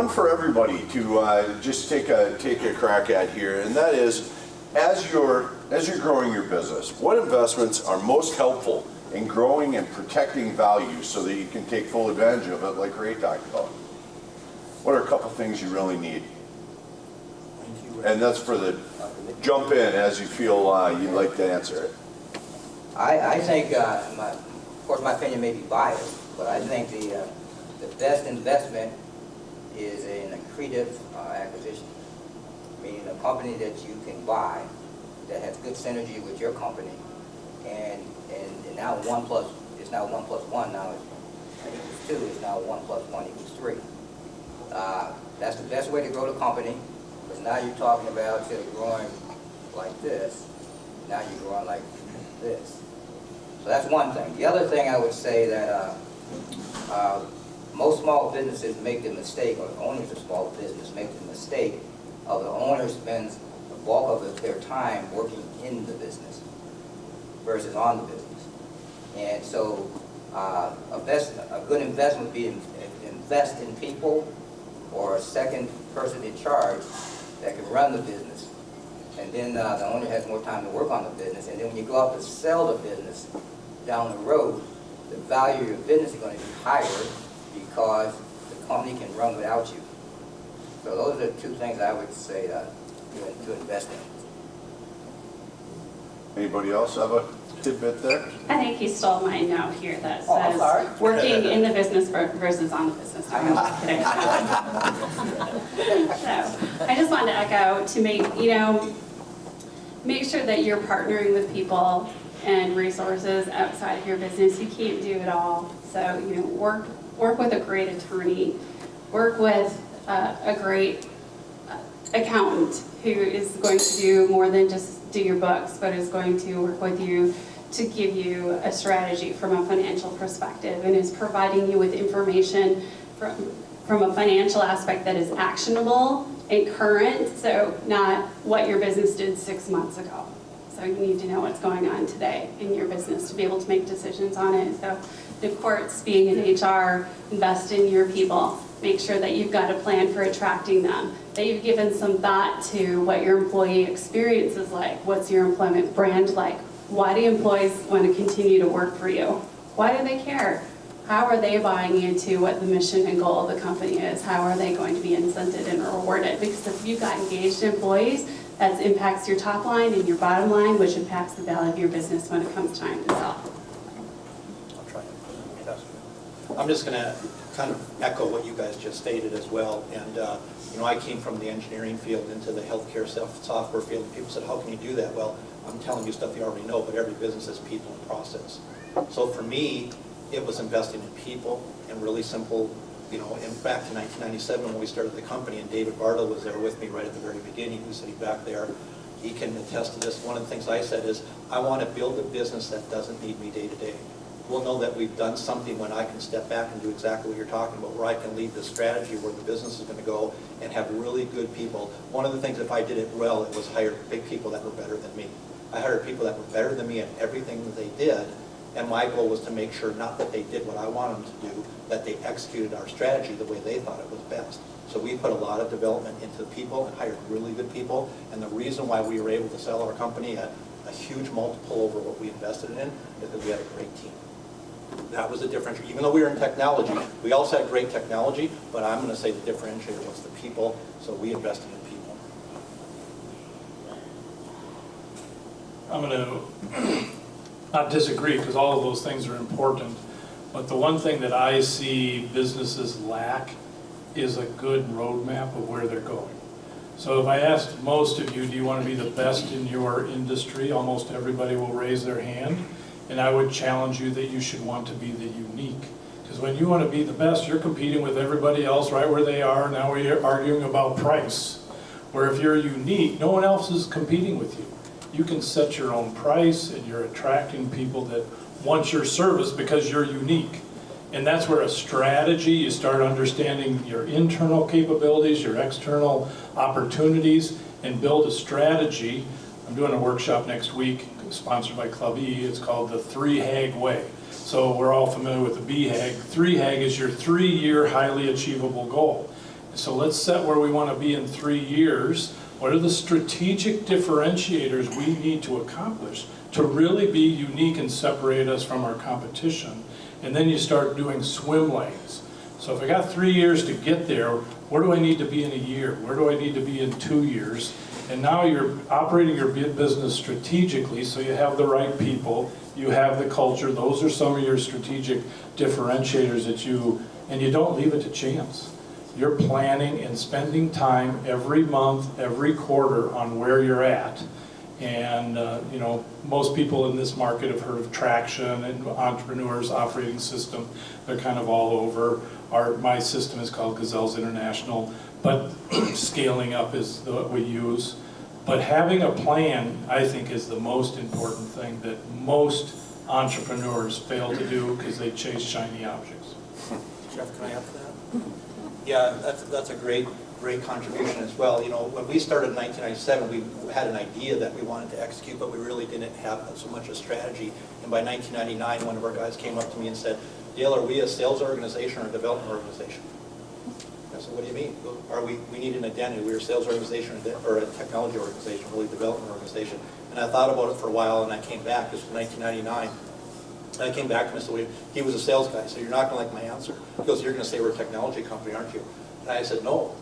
one for everybody to just take a crack at here, and that is, as you're growing your business, what investments are most helpful in growing and protecting value so that you can take full advantage of it, like Ray talked about? What are a couple things you really need? And that's for the jump in as you feel you'd like to answer it. I think, of course, my opinion may be biased, but I think the best investment is an accretive acquisition, meaning a company that you can buy that has good synergy with your company, and now it's now 1 plus 1 now it's 2, it's now 1 plus 1 equals 3. That's the best way to grow the company, because now you're talking about, instead of growing like this, now you're growing like this. So that's one thing. The other thing I would say that most small businesses make the mistake, or owners of small business make the mistake of the owner spends the bulk of their time working in the business versus on the business. And so a good investment would be invest in people, or a second person in charge that can run the business. And then the owner has more time to work on the business. And then when you go out to sell the business down the road, the value of your business is going to be higher because the company can run without you. So those are 2 things I would say to invest in. Anybody else have a tidbit there? I think he stole my note here that says working in the business versus on the business. I'm just kidding. So I just wanted to echo to make sure that you're partnering with people and resources outside of your business. You can't do it all. So work with a great attorney, work with a great accountant who is going to do more than just do your books, but is going to work with you to give you a strategy from a financial perspective, and is providing you with information from a financial aspect that is actionable and current, so not what your business did 6 months ago. So you need to know what's going on today in your business to be able to make decisions on it. So of course, being in HR, invest in your people. Make sure that you've got a plan for attracting them, that you've given some thought to what your employee experience is like. What's your employment brand like? Why do employees want to continue to work for you? Why do they care? How are they buying into what the mission and goal of the company is? How are they going to be incented and rewarded? Because if you've got engaged employees, that impacts your top line and your bottom line, which impacts the value of your business when it comes time to sell. I'll try. I'm just going to kind of echo what you guys just stated as well. And I came from the engineering field into the healthcare software field, and people said, how can you do that? Well, I'm telling you stuff you already know, but every business has people and process. So for me, it was investing in people and really simple, and back to 1997 when we started the company, and David Bartle was there with me right at the very beginning, who's sitting back there. He can attest to this. One of the things I said is, I want to build a business that doesn't need me day to day. We'll know that we've done something when I can step back and do exactly what you're talking about, where I can lead the strategy, where the business is going to go, and have really good people. One of the things, if I did it well, it was hire big people that were better than me. I hired people that were better than me in everything that they did, and my goal was to make sure, not that they did what I wanted them to do, that they executed our strategy the way they thought it was best. So we put a lot of development into people and hired really good people, and the reason why we were able to sell our company at a huge multiple over what we invested in is because we had a great team. That was the differentiator. Even though we were in technology, we also had great technology, but I'm going to say the differentiator was the people, so we invested in people. I'm going to not disagree, because all of those things are important, but the one thing that I see businesses lack is a good roadmap of where they're going. So if I asked most of you, do you want to be the best in your industry? Almost everybody will raise their hand. And I would challenge you that you should want to be the unique. Because when you want to be the best, you're competing with everybody else right where they are. Now we're arguing about price. Where if you're unique, no one else is competing with you. You can set your own price, and you're attracting people that want your service because you're unique. And that's where a strategy, you start understanding your internal capabilities, your external opportunities, and build a strategy. I'm doing a workshop next week, sponsored by Club E. It's called the 3-HAG Way. So we're all familiar with the BHAG. 3-HAG is your 3-year highly achievable goal. So let's set where we want to be in 3 years. What are the strategic differentiators we need to accomplish to really be unique and separate us from our competition? And then you start doing swim lanes. So if I got 3 years to get there, where do I need to be in a year? Where do I need to be in 2 years? And now you're operating your business strategically, so you have the right people, you have the culture. Those are some of your strategic differentiators and you don't leave it to chance. You're planning and spending time every month, every quarter on where you're at. And most people in this market have heard of Traction and Entrepreneurs Operating System. They're kind of all over. My system is called Gazelles International, but scaling up is what we use. But having a plan, I think, is the most important thing that most entrepreneurs fail to do because they chase shiny objects. Jeff, can I add to that? Yeah, that's a great contribution as well. When we started in 1997, we had an idea that we wanted to execute, but we really didn't have so much a strategy. And by 1999, one of our guys came up to me and said, Dale, are we a sales organization or a development organization? I said, what do you mean? We need an identity. We're a sales organization or a technology organization, really development organization. And I thought about it for a while, and I came back. This was 1999. And I came back to him and said, he was a sales guy, so you're not going to like my answer. He goes, you're going to say we're a technology company, aren't you? And I said, no,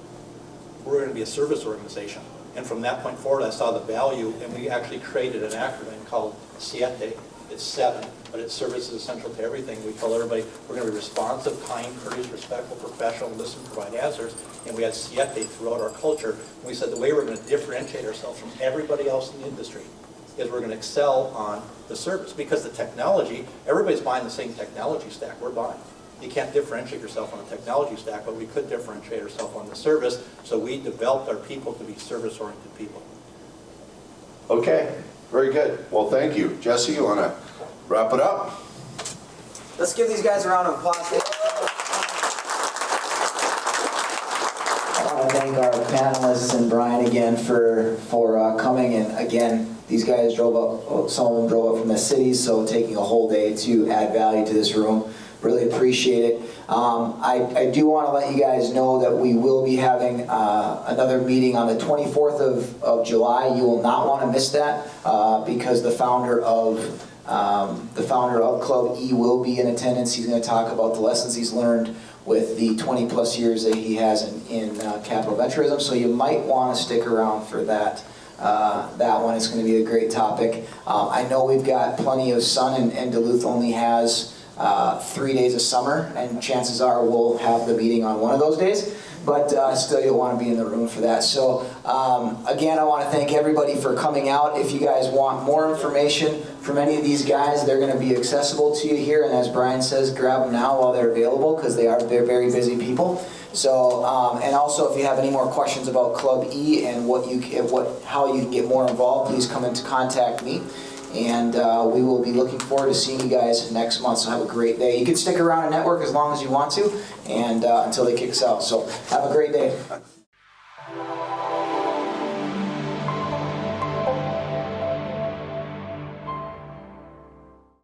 we're going to be a service organization. And from that point forward, I saw the value, and we actually created an acronym called SIETE. It's 7, but it's service is essential to everything. We tell everybody we're going to be responsive, kind, courteous, respectful, professional, listen, provide answers. And we had SIETE throughout our culture. And we said the way we're going to differentiate ourselves from everybody else in the industry is we're going to excel on the service, because the technology, everybody's buying the same technology stack we're buying. You can't differentiate yourself on a technology stack, but we could differentiate ourselves on the service, so we developed our people to be service-oriented people. Okay, very good. Well, thank you. Jesse, you want to wrap it up? Let's give these guys a round of applause. I want to thank our panelists and Brian again for coming. And again, these guys drove up, some of them drove up from the cities, so taking a whole day to add value to this room. Really appreciate it. I do want to let you guys know that we will be having another meeting on the 24th of July. You will not want to miss that because the founder of Club E will be in attendance. He's going to talk about the lessons he's learned with the 20 plus years that he has in capital venturism. So you might want to stick around for that. That one is going to be a great topic. I know we've got plenty of sun, and Duluth only has 3 days of summer, and chances are we'll have the meeting on one of those days, but still you'll want to be in the room for that. So again, I want to thank everybody for coming out. If you guys want more information from any of these guys, they're going to be accessible to you here, and as Brian says, grab them now while they're available, because they're very busy people. So and also, if you have any more questions about Club E and how you can get more involved, please come into contact me. And we will be looking forward to seeing you guys next month. So have a great day. You can stick around and network as long as you want to, and until they kick us out. So have a great day.